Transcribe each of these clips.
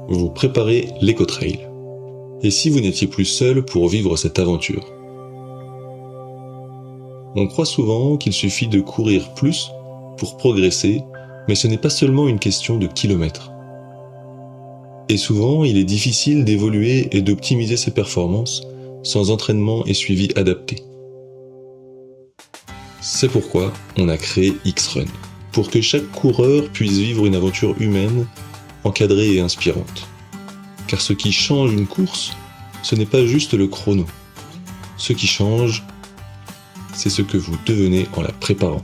vous préparez l'EcoTrail. Et si vous n'étiez plus seul pour vivre cette aventure? On croit souvent qu'il suffit de courir plus pour progresser, mais ce n'est pas seulement une question de kilomètres. Et souvent, il est difficile d'évoluer et d'optimiser ses performances sans entraînement et suivi adapté. C'est pourquoi on a créé X-Run, pour que chaque coureur puisse vivre une aventure humaine, encadrée et inspirante. Car ce qui change une course, ce n'est pas juste le chrono. Ce qui change, c'est ce que vous devenez en la préparant.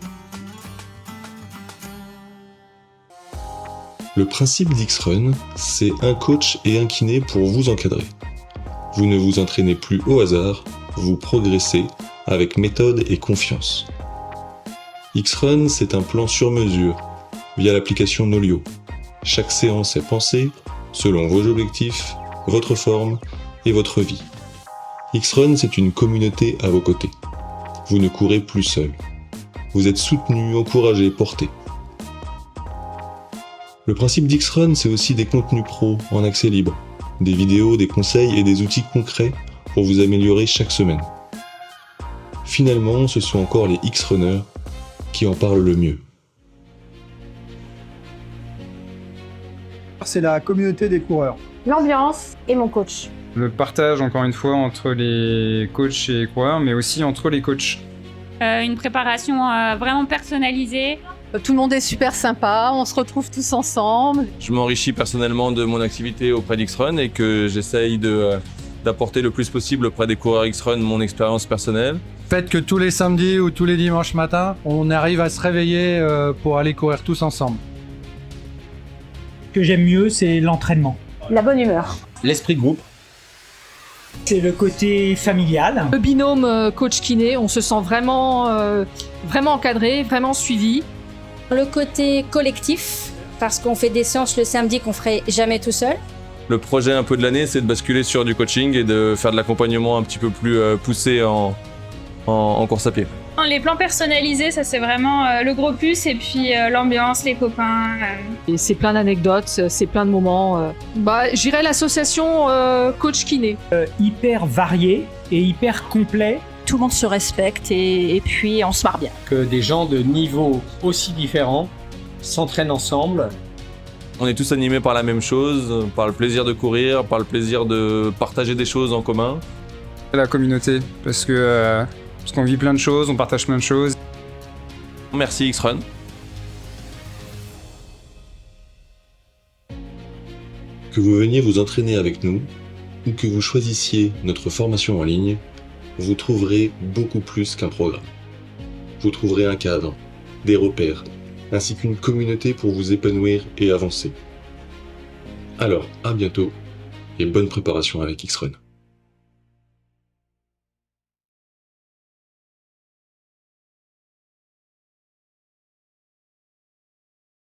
Le principe d'X-Run, c'est un coach et un kiné pour vous encadrer. Vous ne vous entraînez plus au hasard, vous progressez avec méthode et confiance. X-Run, c'est un plan sur mesure, via l'application Nolio. Chaque séance est pensée selon vos objectifs, votre forme et votre vie. X-Run, c'est une communauté à vos côtés. Vous ne courez plus seul. Vous êtes soutenu, encouragé, porté. Le principe d'X-Run, c'est aussi des contenus pro en accès libre, des vidéos, des conseils et des outils concrets pour vous améliorer chaque semaine. Finalement, ce sont encore les X-Runners qui en parlent le mieux. C'est la communauté des coureurs. L'ambiance et mon coach. Le partage, encore une fois, entre les coachs et les coureurs, mais aussi entre les coachs. Une préparation vraiment personnalisée. Tout le monde est super sympa, on se retrouve tous ensemble. Je m'enrichis personnellement de mon activité auprès d'X-Run et que j'essaye d'apporter le plus possible auprès des coureurs X-Run mon expérience personnelle. Faites que tous les samedis ou tous les dimanches matins, on arrive à se réveiller pour aller courir tous ensemble. Ce que j'aime mieux, c'est l'entraînement. La bonne humeur. L'esprit de groupe. C'est le côté familial. Le binôme coach-kiné, on se sent vraiment encadré, vraiment suivi. Le côté collectif, parce qu'on fait des séances le samedi qu'on ferait jamais tout seul. Le projet un peu de l'année, c'est de basculer sur du coaching et de faire de l'accompagnement un petit peu plus poussé en course à pied. Les plans personnalisés, ça c'est vraiment le gros plus, et puis l'ambiance, les copains. Et c'est plein d'anecdotes, c'est plein de moments. J'irais l'association coach-kiné. Hyper varié et hyper complet. Tout le monde se respecte et puis on se marre bien. Que des gens de niveaux aussi différents s'entraînent ensemble. On est tous animés par la même chose, par le plaisir de courir, par le plaisir de partager des choses en commun. La communauté, parce qu'on vit plein de choses, on partage plein de choses. Merci X-Run. Que vous veniez vous entraîner avec nous, ou que vous choisissiez notre formation en ligne, vous trouverez beaucoup plus qu'un programme. Vous trouverez un cadre, des repères, ainsi qu'une communauté pour vous épanouir et avancer. Alors, à bientôt, et bonne préparation avec X-Run.